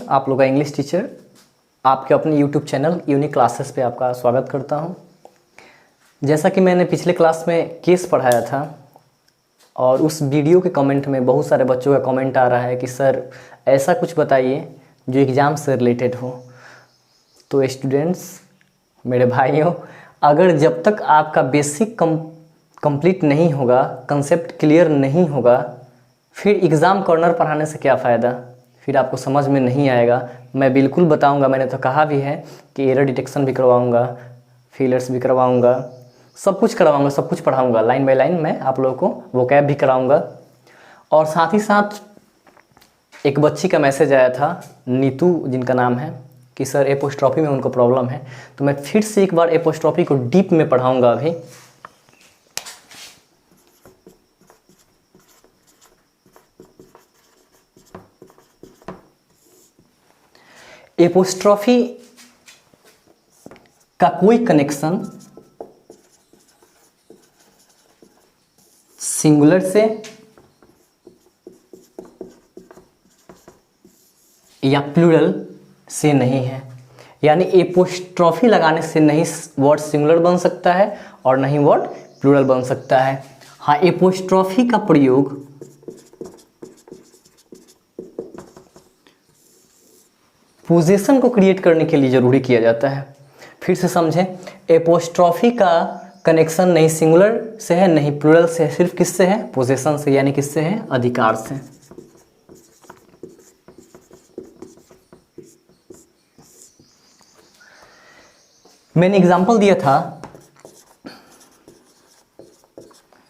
आप लोग का इंग्लिश टीचर आपके अपने यूट्यूब चैनल यूनिक क्लासेस पे आपका स्वागत करता हूं। जैसा कि मैंने पिछले क्लास में केस पढ़ाया था और उस वीडियो के कमेंट में बहुत सारे बच्चों का कमेंट आ रहा है कि सर ऐसा कुछ बताइए जो एग्ज़ाम से रिलेटेड हो। तो स्टूडेंट्स, मेरे भाइयों, अगर जब तक आपका बेसिक कंप्लीट नहीं होगा, कंसेप्ट क्लियर नहीं होगा, फिर एग्ज़ाम कॉर्नर पढ़ाने से क्या फ़ायदा, फिर आपको समझ में नहीं आएगा। मैं बिल्कुल बताऊंगा, मैंने तो कहा भी है कि एरर डिटेक्शन भी करवाऊंगा, फेलियर्स भी करवाऊंगा, सब कुछ करवाऊंगा, सब कुछ पढ़ाऊंगा। लाइन बाय लाइन मैं आप लोगों को वोकैब भी कराऊंगा। और साथ ही साथ एक बच्ची का मैसेज आया था, नीतू जिनका नाम है, कि सर एपोस्ट्रॉफी में उनको प्रॉब्लम है। तो मैं फिर से एक बार एपोस्ट्रॉफी को डीप में पढ़ाऊँगा अभी। एपोस्ट्रॉफी का कोई कनेक्शन सिंगुलर से या प्लूरल से नहीं है। यानी एपोस्ट्रॉफी लगाने से नहीं वर्ड सिंगुलर बन सकता है और नहीं वर्ड प्लूरल बन सकता है। हाँ, एपोस्ट्रॉफी का प्रयोग पोजीशन को क्रिएट करने के लिए जरूरी किया जाता है। फिर से समझें, एपोस्ट्रॉफी का कनेक्शन नहीं सिंगुलर से है नहीं प्लूरल से है, सिर्फ किससे है? पोजीशन से, यानी किससे है? अधिकार से। मैंने एग्जांपल दिया था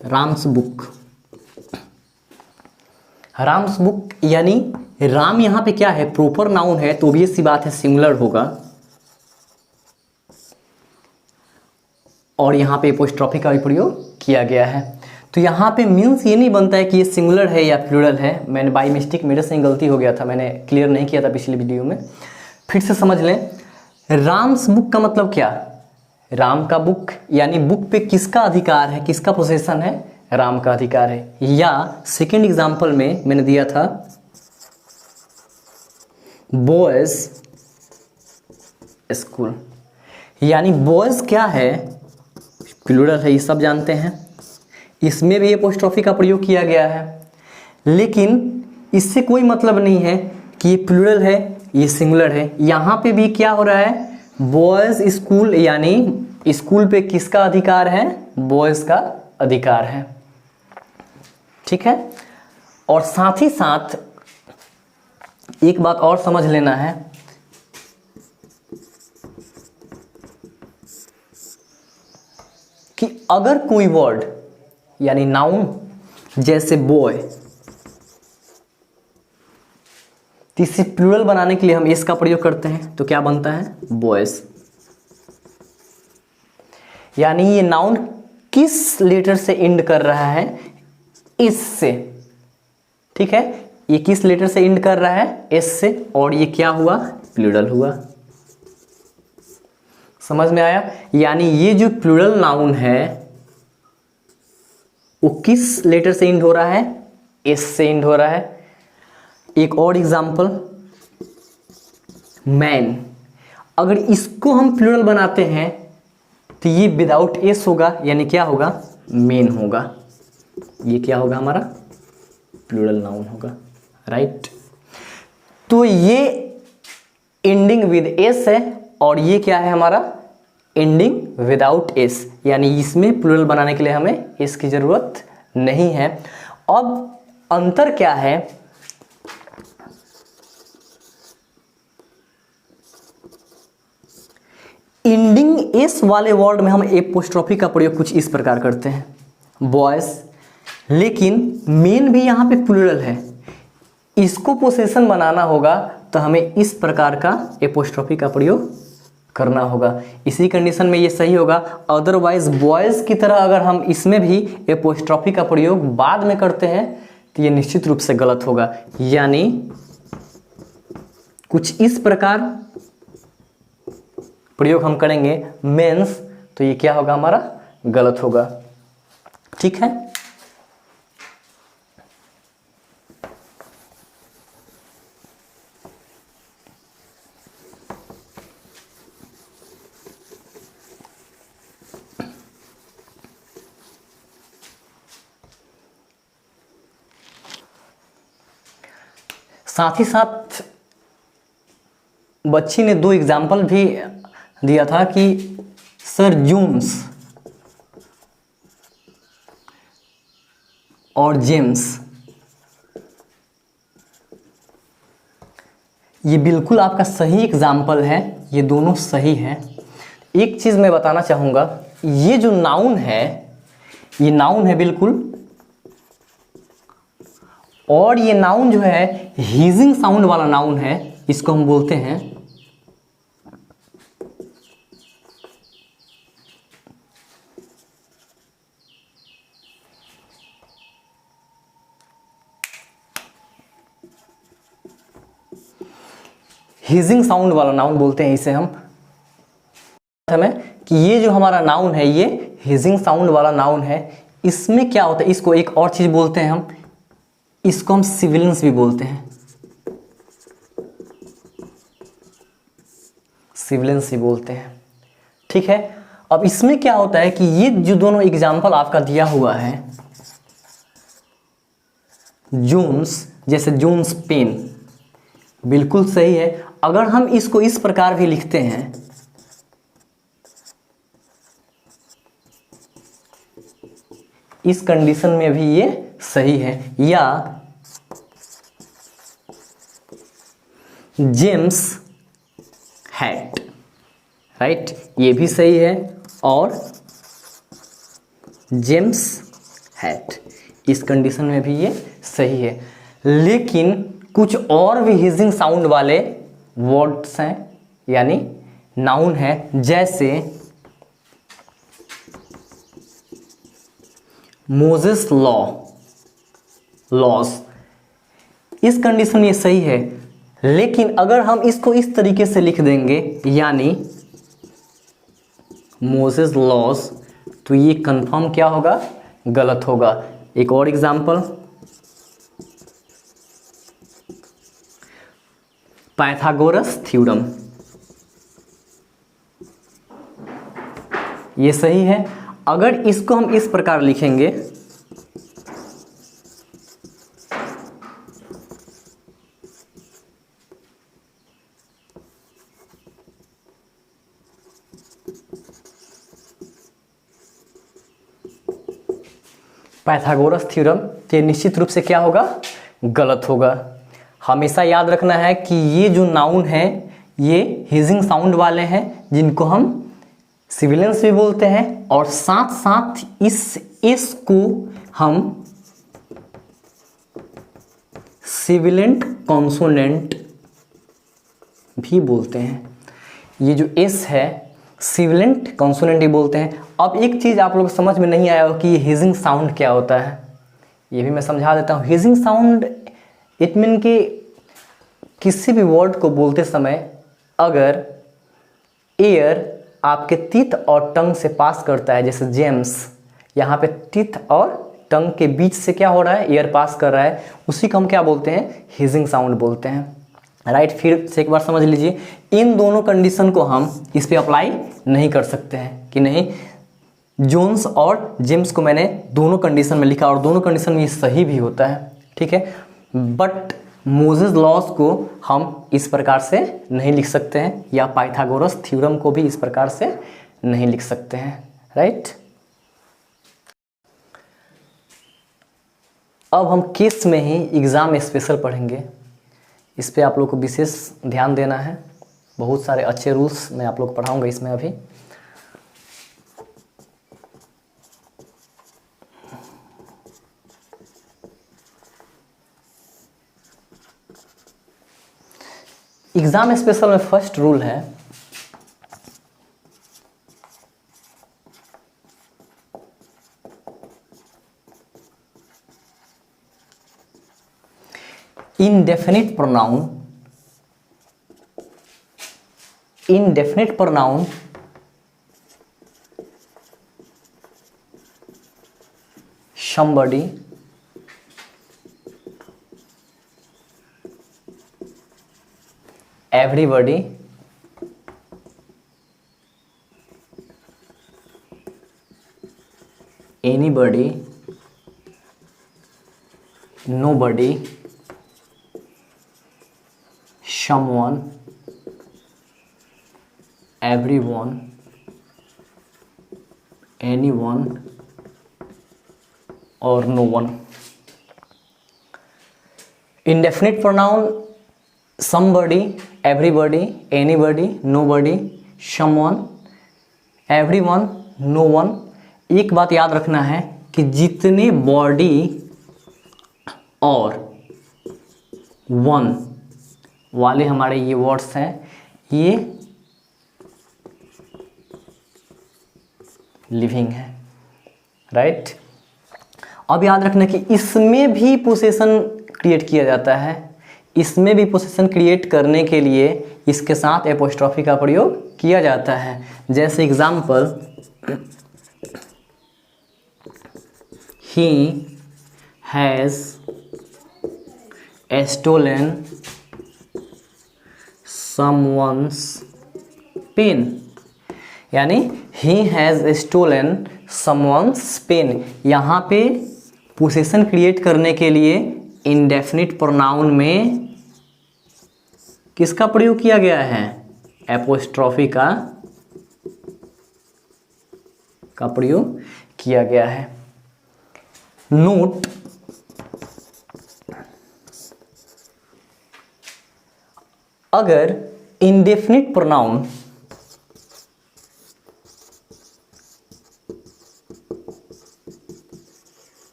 राम्स बुक। राम्स बुक यानी राम यहां पे क्या है? प्रॉपर नाउन है, तो ऑब्वियस सी बात है सिंगुलर होगा। और यहाँ पे एपोस्ट्रॉफी का भी प्रयोग किया गया है। तो यहाँ पे मीन्स ये नहीं बनता है कि ये सिंगुलर है या प्लूरल है। मैंने बाई मिस्टेक, मेरे से गलती हो गया था, मैंने क्लियर नहीं किया था पिछली वीडियो में। फिर से समझ लें, राम्स बुक का मतलब क्या? राम का बुक यानी बुक पे किसका अधिकार है, किसका पोसेशन है? राम का अधिकार है। या सेकेंड एग्जाम्पल में मैंने दिया था बॉयज स्कूल, यानी बॉयज क्या है? प्लूरल है, ये सब जानते हैं। इसमें भी एपोस्ट्रॉफी का प्रयोग किया गया है, लेकिन इससे कोई मतलब नहीं है कि ये प्लूरल है, ये सिंगुलर है। यहाँ पे भी क्या हो रहा है? बॉयज स्कूल, यानी स्कूल पे किसका अधिकार है? बॉयज का अधिकार है। ठीक है। और साथ ही साथ एक बात और समझ लेना है, कि अगर कोई वर्ड यानी नाउन जैसे बॉय, तो इसे प्लूरल बनाने के लिए हम एस का प्रयोग करते हैं, तो क्या बनता है? बॉयज। यानी ये नाउन किस लेटर से एंड कर रहा है? इस से। ठीक है, ये किस लेटर से एंड कर रहा है? एस से। और ये क्या हुआ? प्लूरल हुआ। समझ में आया? यानी ये जो प्लूरल नाउन है वो किस लेटर से एंड हो रहा है? एस से एंड हो रहा है। एक और एग्जांपल, मैन। अगर इसको हम प्लूरल बनाते हैं तो ये विदाउट एस होगा, यानी क्या होगा? मेन होगा। ये क्या होगा? हमारा प्लूरल नाउन होगा। राइट। तो ये एंडिंग विद एस है और ये क्या है? हमारा एंडिंग विदाउट एस, यानी इसमें प्लूरल बनाने के लिए हमें एस की जरूरत नहीं है। अब अंतर क्या है? एंडिंग एस वाले वर्ड में हम एपोस्ट्रॉफी का प्रयोग कुछ इस प्रकार करते हैं, बॉयज। लेकिन मेन भी यहां पे प्लूरल है, इसको पोसेशन बनाना होगा तो हमें इस प्रकार का एपोस्ट्रॉफी का प्रयोग करना होगा। इसी कंडीशन में ये सही होगा। अदरवाइज बॉयज की तरह अगर हम इसमें भी एपोस्ट्रॉफी का प्रयोग बाद में करते हैं तो ये निश्चित रूप से गलत होगा। यानी कुछ इस प्रकार प्रयोग हम करेंगे मेंस, तो ये क्या होगा? हमारा गलत होगा। ठीक है। साथ ही साथ बच्ची ने दो एग्जाम्पल भी दिया था कि सर जून्स और जेम्स, ये बिल्कुल आपका सही एग्जाम्पल है, ये दोनों सही है। एक चीज़ मैं बताना चाहूँगा, ये जो नाउन है ये नाउन है बिल्कुल, और ये नाउन जो है हीजिंग साउंड वाला नाउन है, इसको हम बोलते हैं हीजिंग साउंड वाला नाउन बोलते हैं इसे हम। हमें कि ये जो हमारा नाउन है ये हीजिंग साउंड वाला नाउन है। इसमें क्या होता है, इसको एक और चीज बोलते हैं हम, इसको हम सिविलेंस भी बोलते हैं, सिविलेंस भी बोलते हैं। ठीक है, अब इसमें क्या होता है कि ये जो दोनों एग्जाम्पल आपका दिया हुआ है, जून्स, जैसे जून्स पेन, बिल्कुल सही है। अगर हम इसको इस प्रकार भी लिखते हैं, इस कंडीशन में भी ये सही है, या जेम्स हैट, राइट, ये भी सही है, और जेम्स हैट, इस कंडीशन में भी ये सही है। लेकिन कुछ और भी हीजिंग साउंड वाले वर्ड्स हैं, यानी नाउन है, जैसे मोजेस लॉ, लॉस, इस कंडीशन में ये सही है। लेकिन अगर हम इसको इस तरीके से लिख देंगे, यानी मोजेस लॉस, तो ये कंफर्म क्या होगा, गलत होगा। एक और एग्जांपल, पाइथागोरस थ्योरम, ये सही है। अगर इसको हम इस प्रकार लिखेंगे, पाइथागोरस थ्योरम, तो ये निश्चित रूप से क्या होगा, गलत होगा। हमेशा याद रखना है कि ये जो नाउन है ये हीजिंग साउंड वाले हैं, जिनको हम सिविलेंस भी बोलते हैं, और साथ साथ इस को हम सिविलेंट कॉन्सोनेंट भी बोलते हैं। ये जो एस है सिविलेंट कॉन्सोनेंट ही बोलते हैं। अब एक चीज़ आप लोग समझ में नहीं आया हो कि ये हीजिंग साउंड क्या होता है, ये भी मैं समझा देता हूँ। हीजिंग साउंड इट मीन कि किसी भी वर्ड को बोलते समय अगर एयर आपके टीथ और टंग से पास करता है, जैसे जेम्स, यहाँ पे टीथ और टंग के बीच से क्या हो रहा है, एयर पास कर रहा है, उसी को हम क्या बोलते हैं, हीजिंग साउंड बोलते हैं, राइट। फिर से एक बार समझ लीजिए, इन दोनों कंडीशन को हम इस पे अप्लाई नहीं कर सकते हैं कि नहीं। जोन्स और जेम्स को मैंने दोनों कंडीशन में लिखा और दोनों कंडीशन में ये सही भी होता है, ठीक है। बट मोजेस लॉस को हम इस प्रकार से नहीं लिख सकते हैं, या पाइथागोरस थ्योरम को भी इस प्रकार से नहीं लिख सकते हैं, राइट। अब हम केस में ही एग्ज़ाम स्पेशल पढ़ेंगे, इस पे आप लोग को विशेष ध्यान देना है। बहुत सारे अच्छे रूल्स मैं आप लोग को पढ़ाऊंगा इसमें अभी। एग्जाम स्पेशल में फर्स्ट रूल है, indefinite pronoun somebody, everybody, anybody, nobody, someone, everyone, anyone और no one. Indefinite pronoun somebody, everybody, anybody, nobody, someone, everyone, no one. एक बात याद रखना है कि जितने बॉडी और वन वाले हमारे ये वर्ड्स हैं, ये लिविंग है, राइट। अब याद रखना कि इसमें भी पोसेशन क्रिएट किया जाता है। इसमें भी पोसेशन क्रिएट करने के लिए इसके साथ एपोस्ट्रॉफी का प्रयोग किया जाता है। जैसे example, he has stolen someone's pen, यानी he has stolen someone's pen। यहाँ पे पोसेशन क्रिएट करने के लिए इंडेफिनिट प्रोनाउन में किसका प्रयोग किया गया है? एपोस्ट्रॉफी का प्रयोग किया गया है। नोट, अगर इंडेफिनिट प्रोनाउन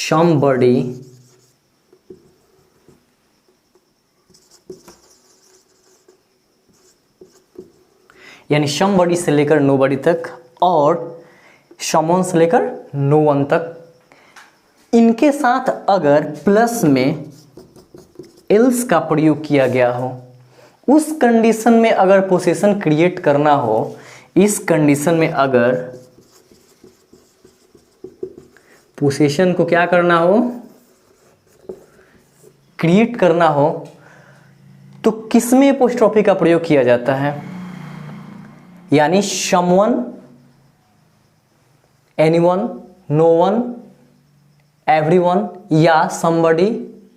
somebody, यानी somebody से लेकर nobody तक और someone से लेकर no one तक, इनके साथ अगर प्लस में else का प्रयोग किया गया हो, उस कंडीशन में अगर पोसेशन क्रिएट करना हो, इस कंडीशन में अगर पोसेशन को क्या करना हो, क्रिएट करना हो, तो किसमें एपोस्ट्रॉफी का प्रयोग किया जाता है? यानी someone, anyone, no one, everyone या somebody,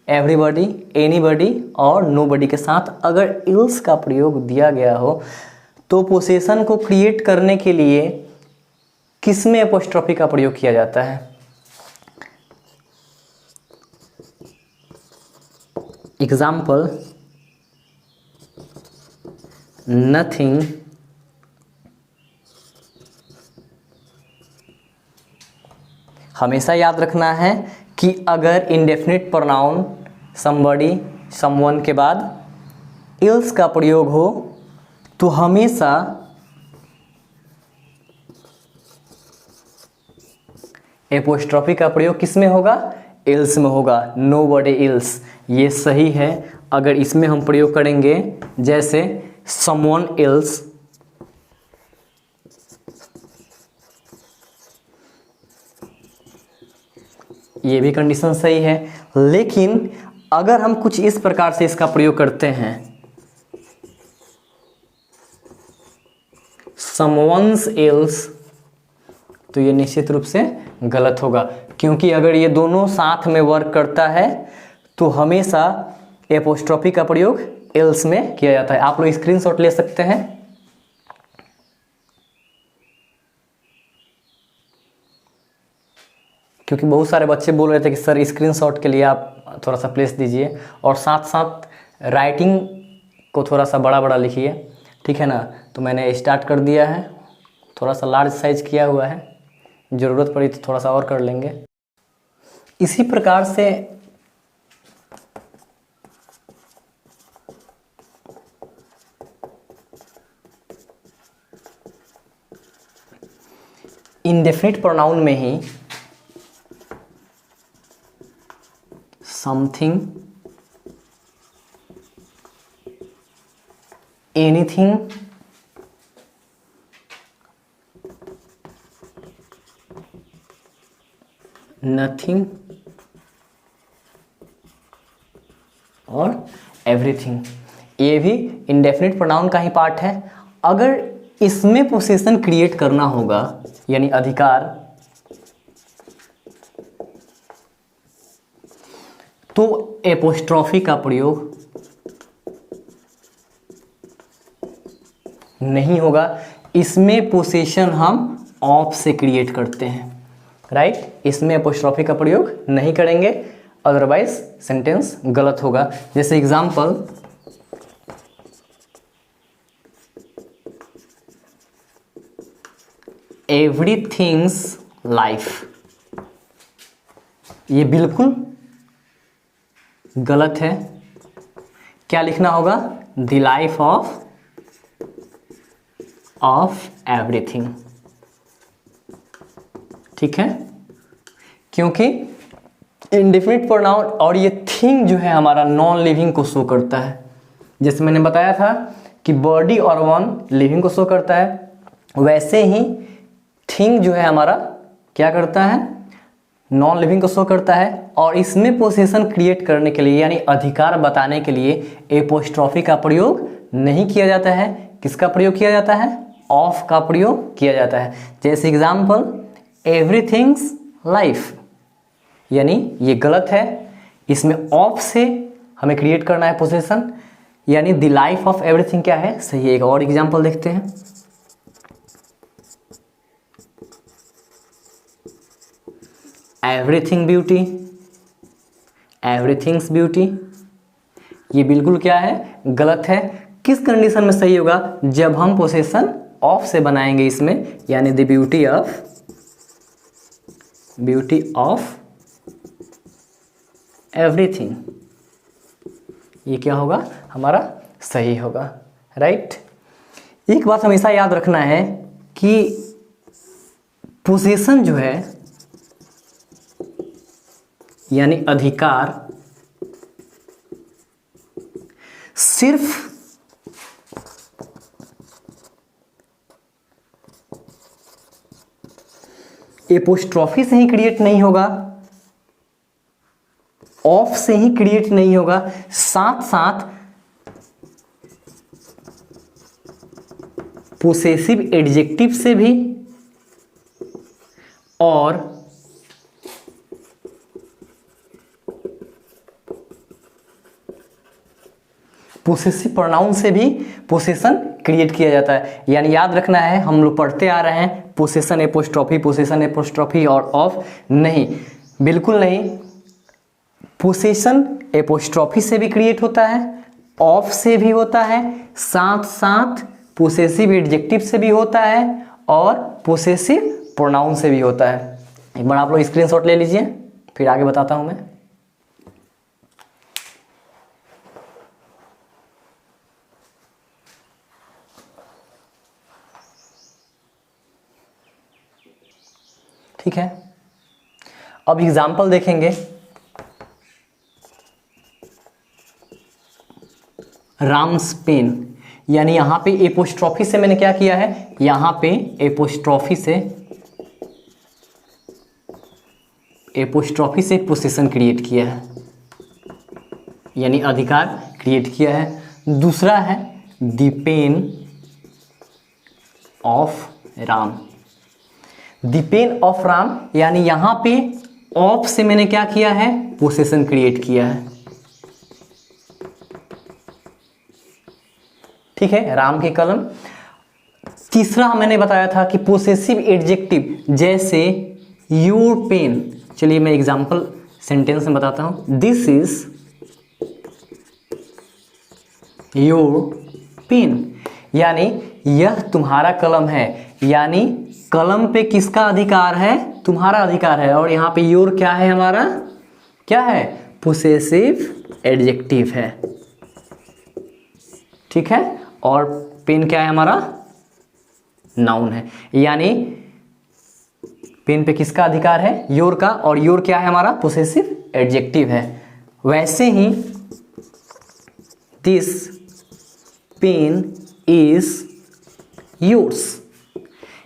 everybody, anybody और nobody के साथ अगर else का प्रयोग दिया गया हो, तो पोसेशन को क्रिएट करने के लिए किसमें एपोस्ट्रॉफी का प्रयोग किया जाता है? एग्जाम्पल, नथिंग हमेशा याद रखना है कि अगर इंडेफिनिट प्रोनाउन somebody, someone के बाद else का प्रयोग हो तो हमेशा एपोस्ट्रॉफी का प्रयोग किस में होगा? else में होगा, nobody else। ये सही है। अगर इसमें हम प्रयोग करेंगे जैसे someone else, ये भी कंडीशन सही है। लेकिन अगर हम कुछ इस प्रकार से इसका प्रयोग करते हैं, someone's else, तो ये निश्चित रूप से गलत होगा, क्योंकि अगर ये दोनों साथ में वर्क करता है तो हमेशा एपोस्ट्रॉफी का प्रयोग else में किया जाता है। आप लोग स्क्रीनशॉट ले सकते हैं। क्योंकि बहुत सारे बच्चे बोल रहे थे कि सर स्क्रीनशॉट के लिए आप थोड़ा सा प्लेस दीजिए और साथ साथ राइटिंग को थोड़ा सा बड़ा बड़ा लिखिए, ठीक है ना। तो मैंने स्टार्ट कर दिया है, थोड़ा सा लार्ज साइज किया हुआ है, ज़रूरत पड़ी तो थोड़ा सा और कर लेंगे। इसी प्रकार से इंडेफिनिट प्रोनाउन में ही समथिंग, एनीथिंग, नथिंग और एवरीथिंग, ये भी इंडेफिनिट प्रोनाउन का ही पार्ट है। अगर इसमें पोसेशन क्रिएट करना होगा, यानी अधिकार, तो एपोस्ट्रॉफी का प्रयोग नहीं होगा। इसमें पोसेशन हम ऑफ से क्रिएट करते हैं, राइट। इसमें एपोस्ट्रॉफी का प्रयोग नहीं करेंगे, अदरवाइज सेंटेंस गलत होगा। जैसे एग्जाम्पल, एवरीथिंग्स लाइफ, ये बिल्कुल गलत है। क्या लिखना होगा? द लाइफ ऑफ एवरीथिंग, ठीक है, क्योंकि इंडेफिनिट प्रोनाउन और ये थिंग जो है हमारा नॉन लिविंग को शो करता है। जैसे मैंने बताया था कि बॉडी और वन लिविंग को शो करता है, वैसे ही थिंग जो है हमारा क्या करता है? नॉन लिविंग को शो करता है। और इसमें पोजीशन क्रिएट करने के लिए यानी अधिकार बताने के लिए एपोस्ट्रॉफी का प्रयोग नहीं किया जाता है। किसका प्रयोग किया जाता है? ऑफ का प्रयोग किया जाता है। जैसे एग्जाम्पल, एवरीथिंग्स लाइफ, यानी ये गलत है। इसमें ऑफ से हमें क्रिएट करना है पोजीशन, यानी द लाइफ ऑफ एवरीथिंग क्या है? सही है। एक और एग्जाम्पल देखते हैं। एवरीथिंग ब्यूटी, एवरीथिंग्स ब्यूटी, ये बिल्कुल क्या है? गलत है। किस कंडीशन में सही होगा? जब हम पोसेशन ऑफ से बनाएंगे इसमें, यानी द ब्यूटी ऑफ एवरीथिंग, ये क्या होगा? हमारा सही होगा, राइट। एक बात हमेशा याद रखना है कि पोसेशन जो है यानी अधिकार सिर्फ एपोस्ट्रॉफी से ही क्रिएट नहीं होगा, ऑफ से ही क्रिएट नहीं होगा, साथ साथ पोसेसिव एडजेक्टिव से भी और पोसेसिव प्रोनाउन से भी पोसेशन क्रिएट किया जाता है। यानी याद रखना है, हम लोग पढ़ते आ रहे हैं पोसेशन एपोस्ट्रॉफी और ऑफ नहीं, बिल्कुल नहीं। पोसेशन एपोस्ट्रॉफी से भी क्रिएट होता है, ऑफ से भी होता है, साथ साथ पोसेसिव एडजेक्टिव से भी होता है और पोसेसिव प्रोनाउन से भी होता है। एक बार आप लोग स्क्रीनशॉट ले लीजिए, फिर आगे बताता हूं मैं। ठीक है, अब एग्जाम्पल देखेंगे। राम्स पेन, यानी यहां पे एपोस्ट्रॉफी से मैंने क्या किया है? यहां पे एपोस्ट्रॉफी से पोसेशन क्रिएट किया है, यानी अधिकार क्रिएट किया है। दूसरा है the pain of Ram, the pain of Ram, यानी यहां पे ऑफ से मैंने क्या किया है? पोसेशन क्रिएट किया है, ठीक है, राम की कलम। तीसरा मैंने बताया था कि पोसेसिव एडजेक्टिव, जैसे योर पेन। चलिए मैं एग्जांपल सेंटेंस में बताता हूं। दिस इज योर पेन, यानी यह तुम्हारा कलम है, यानी कलम पे किसका अधिकार है? तुम्हारा अधिकार है। और यहां पे योर क्या है? हमारा क्या है? पोसेसिव एडजेक्टिव है, ठीक है। और पेन क्या है? हमारा नाउन है, यानी पेन पे किसका अधिकार है? योर का। और योर क्या है? हमारा पोसेसिव एडजेक्टिव है। वैसे ही दिस पेन इज योर्स,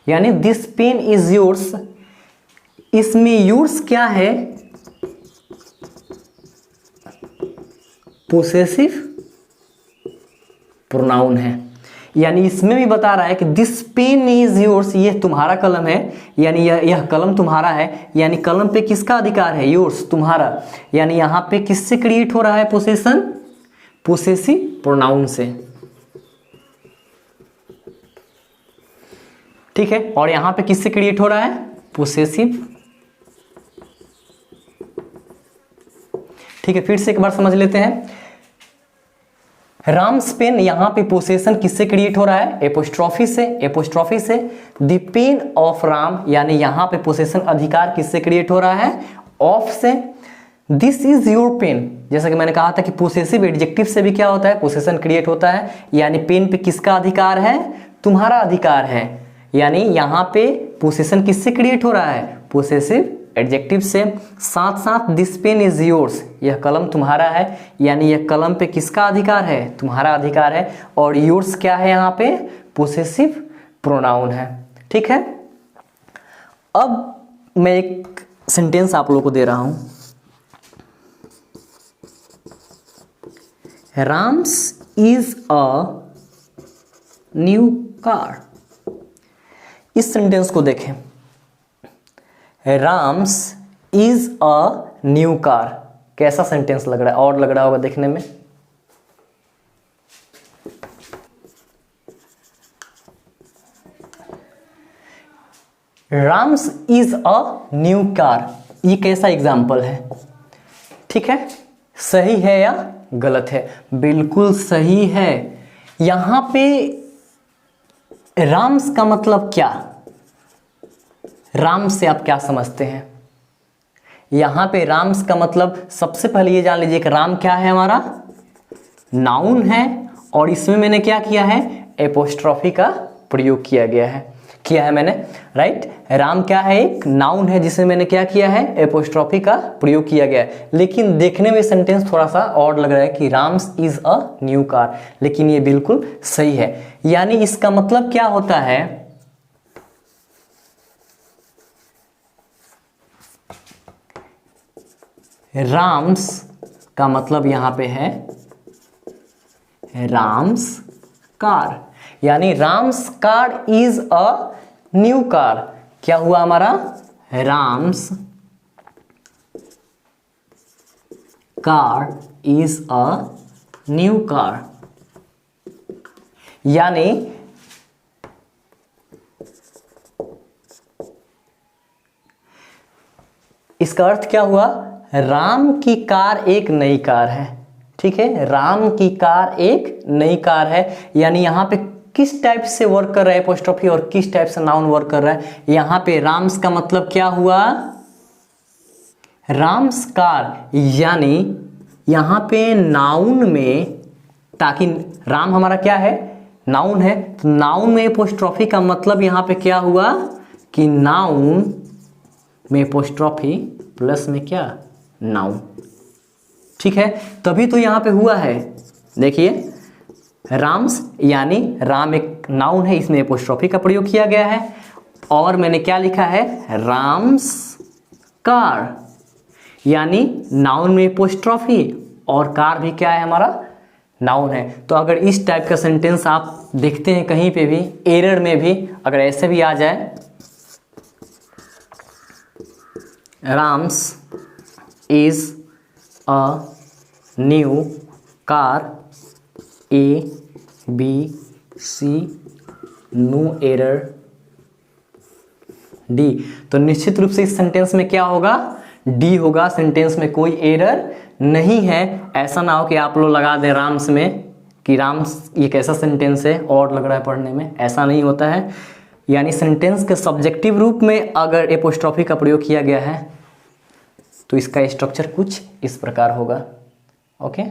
यानी दिस पेन इज योर्स, इसमें योर्स क्या है? पोसेसिव प्रोनाउन है, यानी इसमें भी बता रहा है कि दिस पेन इज योर्स, ये तुम्हारा कलम है, यानी यह कलम तुम्हारा है, यानी कलम पे किसका अधिकार है? योर्स, तुम्हारा। यानी यहाँ पे किससे क्रिएट हो रहा है पोसेशन? पोसेसिव प्रोनाउन से, ठीक है। और यहां पे किससे क्रिएट हो रहा है? पोसेसिव। ठीक है, फिर से एक बार समझ लेते हैं। राम्स पेन, यहां पे पोसेशन किससे क्रिएट हो रहा है? एपोस्ट्रॉफी से, एपोस्ट्रॉफी से। द पेन ऑफ राम, यानी यहां पे पोसेशन अधिकार किससे क्रिएट हो रहा है? ऑफ से। दिस इज योर पेन, जैसा कि मैंने कहा था कि पोसेसिव एडजेक्टिव से भी क्या होता है? पोसेशन क्रिएट होता है। यानी पेन पे किसका अधिकार है? तुम्हारा अधिकार है। यानी यहां पे पोसेशन किससे क्रिएट हो रहा है? पोसेसिव एडजेक्टिव से। साथ साथ दिस पेन इज योर्स, यह कलम तुम्हारा है, यानी यह कलम पे किसका अधिकार है? तुम्हारा अधिकार है। और योर्स क्या है यहां पे? पोसेसिव प्रोनाउन है, ठीक है। अब मैं एक सेंटेंस आप लोगों को दे रहा हूं। Ram's is a new car. इस सेंटेंस को देखें, Ram's is a new car. कैसा सेंटेंस लग रहा है? और लग रहा होगा देखने में। Ram's is a new car, ये कैसा एग्जाम्पल है? ठीक है, सही है या गलत है? बिल्कुल सही है। यहां पे राम्स का मतलब क्या? राम से आप क्या समझते हैं? यहां पे राम्स का मतलब सबसे पहले ये जान लीजिए कि राम क्या है? हमारा नाउन है। और इसमें मैंने क्या किया है? एपोस्ट्रॉफी का प्रयोग किया गया है, किया है मैंने, राइट। राम क्या है? एक नाउन है जिसमें मैंने क्या किया है? एपोस्ट्रॉफी का प्रयोग किया गया है। लेकिन देखने में सेंटेंस थोड़ा सा और लग रहा है कि Ram's is a new car, लेकिन ये बिल्कुल सही है। यानी इसका मतलब क्या होता है? राम्स का मतलब यहां पे है राम्स कार, यानी Ram's car is a new car. क्या हुआ हमारा? Ram's car is a new car. यानी इसका अर्थ क्या हुआ? राम की कार एक नई कार है, ठीक है। राम की कार एक नई कार है। यानी यहां पे किस टाइप से वर्क कर रहा है एपोस्ट्रोफी और किस टाइप से नाउन वर्क कर रहा है? यहां पे राम्स का मतलब क्या हुआ? राम्स कार, यानी यहां पे नाउन में, ताकि राम हमारा क्या है? नाउन है, तो नाउन में एपोस्ट्रोफी का मतलब यहां पे क्या हुआ कि नाउन में एपोस्ट्रोफी प्लस में क्या? नाउन, ठीक है। तभी तो यहां पे हुआ है, देखिए राम्स, यानी राम एक नाउन है, इसमें एपोस्ट्रोफी का प्रयोग किया गया है। और मैंने क्या लिखा है? राम्स कार, यानी नाउन में एपोस्ट्रोफी और कार भी क्या है? हमारा नाउन है। तो अगर इस टाइप का सेंटेंस आप देखते हैं कहीं पे भी, एरर में भी अगर ऐसे भी आ जाए, Rams is a new car, A B C, no error, D, तो निश्चित रूप से इस सेंटेंस में क्या होगा? डी होगा। सेंटेंस में कोई एरर नहीं है। ऐसा ना हो कि आप लोग लगा दें राम्स में कि राम्स ये कैसा सेंटेंस है और लग रहा है पढ़ने में, ऐसा नहीं होता है। यानी सेंटेंस के सब्जेक्टिव रूप में अगर एपोस्ट्रोफी का प्रयोग किया गया है तो इसका स्ट्रक्चर कुछ इस प्रकार होगा। ओके।